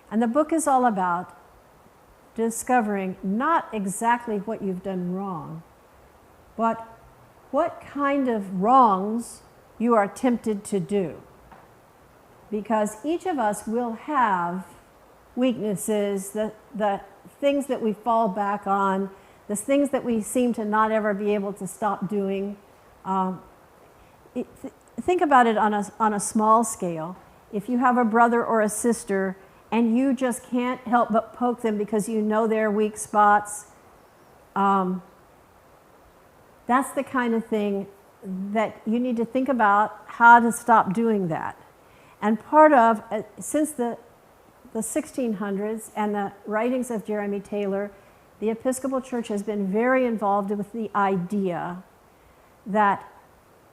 And the book is all about discovering not exactly what you've done wrong, but what kind of wrongs you are tempted to do. Because each of us will have weaknesses, the things that we fall back on, the things that we seem to not ever be able to stop doing. Think about it on a small scale. If you have a brother or a sister and you just can't help but poke them because you know their weak spots, that's the kind of thing that you need to think about how to stop doing that. And part of, since the 1600s and the writings of Jeremy Taylor, the Episcopal Church has been very involved with the idea that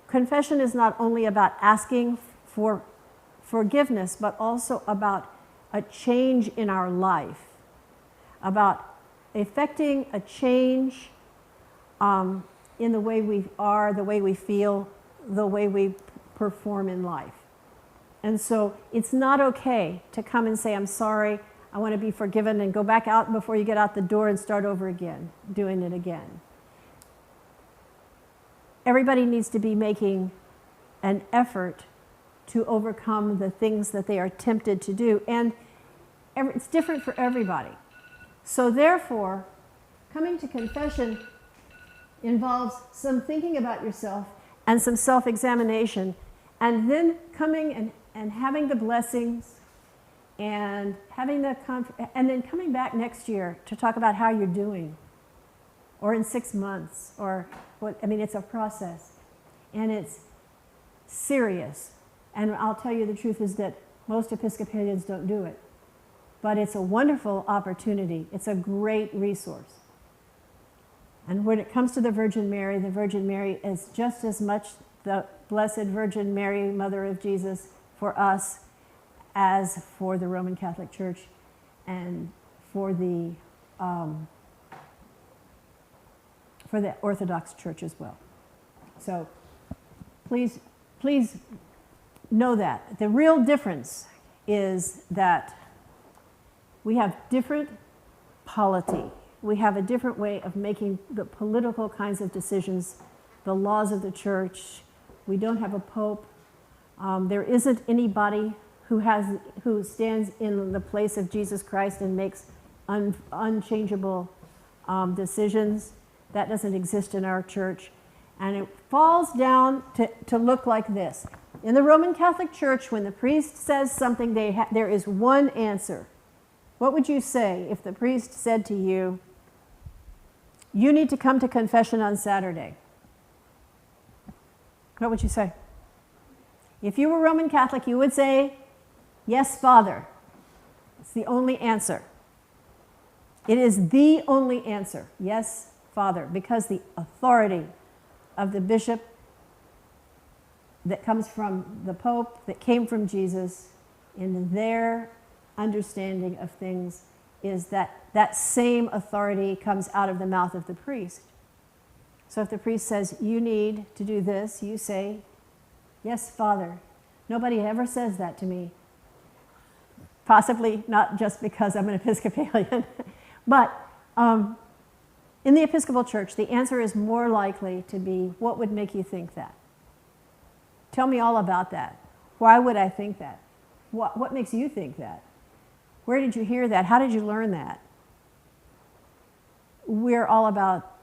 confession is not only about asking for forgiveness, but also about a change in our life, about effecting a change in the way we are, the way we feel, the way we perform in life. And so it's not okay to come and say, I'm sorry, I want to be forgiven, and go back out before you get out the door and start over again, doing it again. Everybody needs to be making an effort to overcome the things that they are tempted to do. And it's different for everybody. So therefore, coming to confession involves some thinking about yourself and some self-examination, and then coming and having the blessings and having and then coming back next year to talk about how you're doing, or in 6 months, or what. I mean, it's a process, and it's serious. And I'll tell you the truth is that Most Episcopalians don't do it. But it's a wonderful opportunity. It's a great resource. And when it comes to the Virgin Mary is just as much the Blessed Virgin Mary, Mother of Jesus, for us as for the Roman Catholic Church and for the Orthodox Church as well. So please know that. The real difference is that we have different polity. We have a different way of making the political kinds of decisions, the laws of the church. We don't have a pope. There isn't anybody who stands in the place of Jesus Christ and makes unchangeable decisions. That doesn't exist in our church. And it falls down to look like this. In the Roman Catholic Church, when the priest says something, there is one answer. What would you say if the priest said to you, you need to come to confession on Saturday? What would you say? If you were Roman Catholic, you would say, yes, Father. It's the only answer. It is the only answer. Yes, Father, because the authority of the bishop that comes from the Pope, that came from Jesus, in their understanding of things, is that same authority comes out of the mouth of the priest. So if the priest says, you need to do this, you say, yes, Father. Nobody ever says that to me. Possibly not just because I'm an Episcopalian. But in the Episcopal Church, the answer is more likely to be, what would make you think that? Tell me all about that. Why would I think that? What makes you think that? Where did you hear that? How did you learn that? We're all about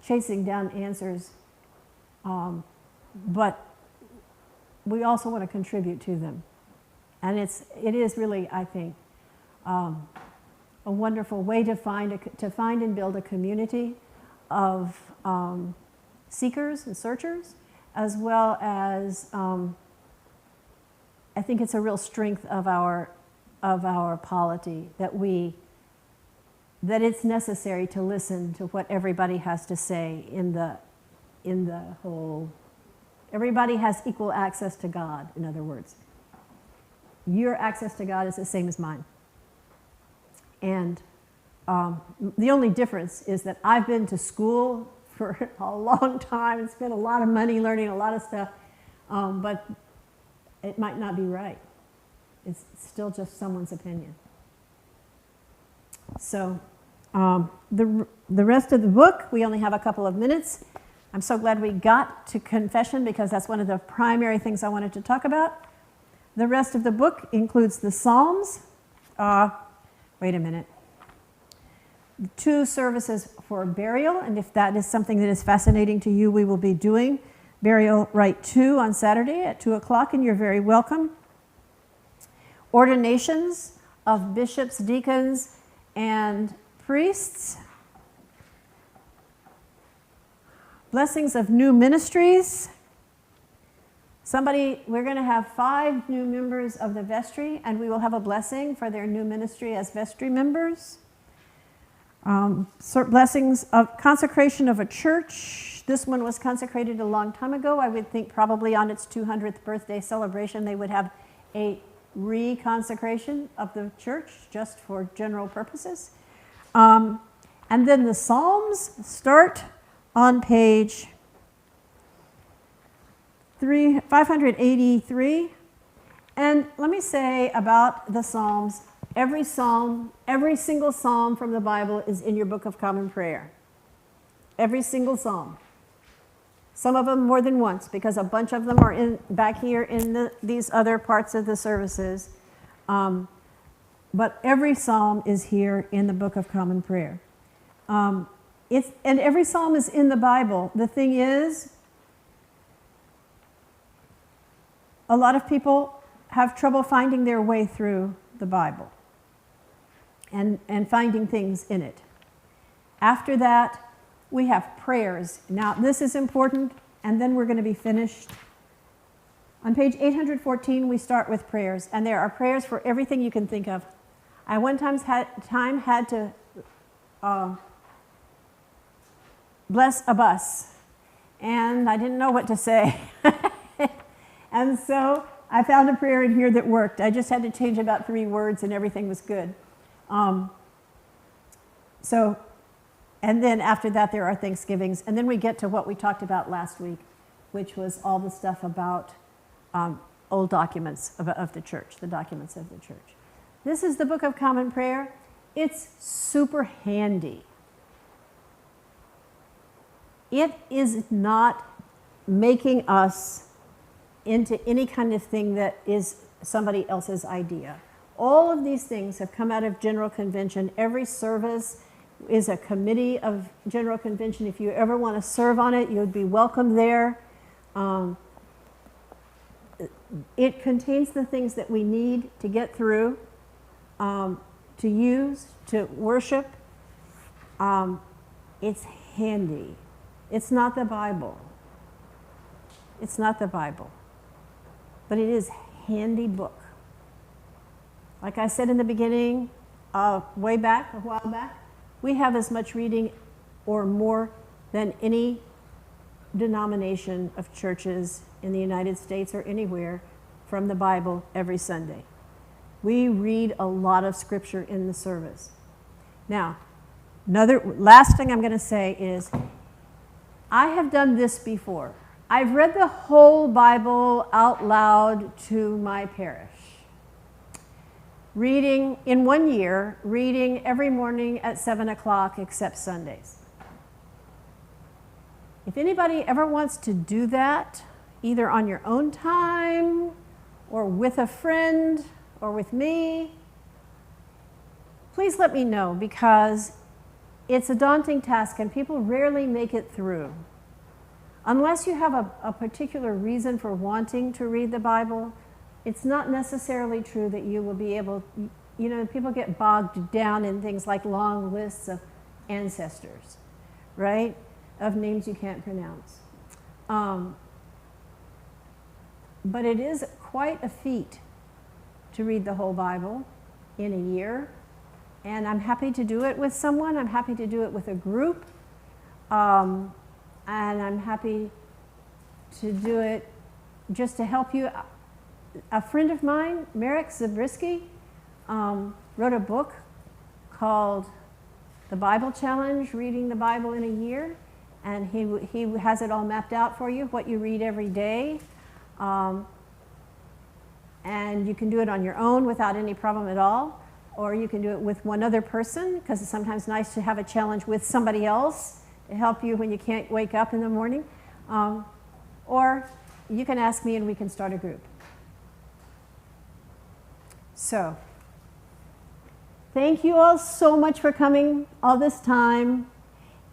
chasing down answers, but we also want to contribute to them. And it is really, I think, a wonderful way to find and build a community of seekers and searchers, as well as I think it's a real strength of our polity that it's necessary to listen to what everybody has to say in the whole. Everybody has equal access to God, in other words. Your access to God is the same as mine. And the only difference is that I've been to school for a long time and spent a lot of money learning a lot of stuff, but it might not be right. It's still just someone's opinion. So the rest of the book, we only have a couple of minutes. I'm so glad we got to confession because that's one of the primary things I wanted to talk about. The rest of the book includes the Psalms. Wait a minute. 2 services for burial, and if that is something that is fascinating to you, we will be doing Burial Rite 2 on Saturday at 2 o'clock, and you're very welcome. Ordinations of bishops, deacons, and priests. Blessings of new ministries. We're going to have 5 new members of the vestry, and we will have a blessing for their new ministry as vestry members. Blessings of consecration of a church. This one was consecrated a long time ago. I would think probably on its 200th birthday celebration they would have a reconsecration of the church just for general purposes. And then the Psalms start on page 583. And let me say about the Psalms, every single psalm from the Bible is in your Book of Common Prayer. Every single psalm. Some of them more than once, because a bunch of them are back here in these other parts of the services. But every psalm is here in the Book of Common Prayer. And every psalm is in the Bible. The thing is, a lot of people have trouble finding their way through the Bible and finding things in it. After that, we have prayers. Now, this is important, and then we're going to be finished. On page 814, we start with prayers, and there are prayers for everything you can think of. I one time had to bless a bus, and I didn't know what to say. And so I found a prayer in here that worked. I just had to change about 3 words, and everything was good. And then after that, there are Thanksgivings, and then we get to what we talked about last week, which was all the stuff about old documents of the church, the documents of the church. This is the Book of Common Prayer. It's super handy. It is not making us into any kind of thing that is somebody else's idea. All of these things have come out of General Convention. Every service is a committee of General Convention. If you ever want to serve on it, you'd be welcome there. It contains the things that we need to get through, to use, to worship. It's handy. It's not the Bible. It's not the Bible. But it is a handy book. Like I said in the beginning, way back, a while back, we have as much reading or more than any denomination of churches in the United States or anywhere from the Bible every Sunday. We read a lot of scripture in the service. Now, last thing I'm going to say is, I have done this before. I've read the whole Bible out loud to my parish. Reading in 1 year, reading every morning at 7 o'clock except Sundays. If anybody ever wants to do that, either on your own time or with a friend or with me, please let me know, because it's a daunting task and people rarely make it through. Unless you have a particular reason for wanting to read the Bible, it's not necessarily true that you will be able, people get bogged down in things like long lists of ancestors, right? Of names you can't pronounce. But it is quite a feat to read the whole Bible in a year. And I'm happy to do it with someone. I'm happy to do it with a group. And I'm happy to do it just to help you. A friend of mine, Marek Zabriskie, wrote a book called The Bible Challenge, Reading the Bible in a Year. And he has it all mapped out for you, what you read every day. And you can do it on your own without any problem at all. Or you can do it with one other person, because it's sometimes nice to have a challenge with somebody else to help you when you can't wake up in the morning. Or you can ask me and we can start a group. So, thank you all so much for coming all this time.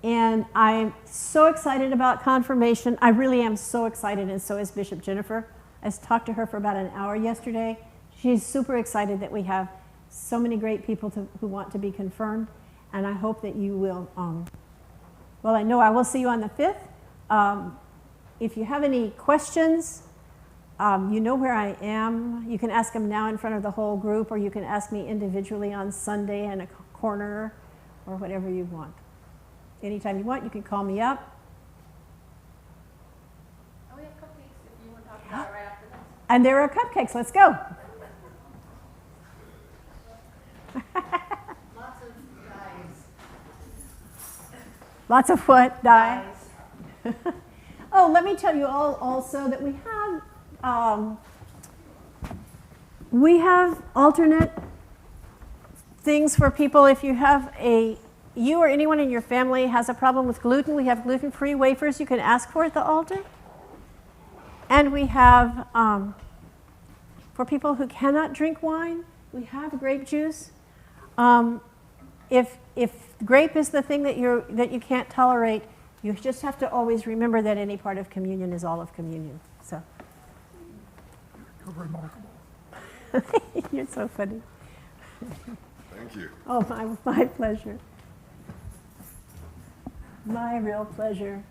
And I'm so excited about confirmation. I really am so excited, and so is Bishop Jennifer. I talked to her for about an hour yesterday. She's super excited that we have so many great people who want to be confirmed. And I hope that you will, well, I know I will see you on the 5th. If you have any questions, you know where I am. You can ask them now in front of the whole group, or you can ask me individually on Sunday in a corner, or whatever you want. Anytime you want, you can call me up. Oh, we have cupcakes if you want to talk about it right after this. And there are cupcakes. Let's go. Lots of guys. Lots of what? Dies. Oh, let me tell you all also that we have alternate things for people. If you or anyone in your family has a problem with gluten, we have gluten-free wafers you can ask for at the altar. And we have, for people who cannot drink wine, we have grape juice. If grape is the thing that you can't tolerate, you just have to always remember that any part of communion is all of communion. So. You're remarkable. You're so funny. Thank you. Oh, my pleasure. My real pleasure.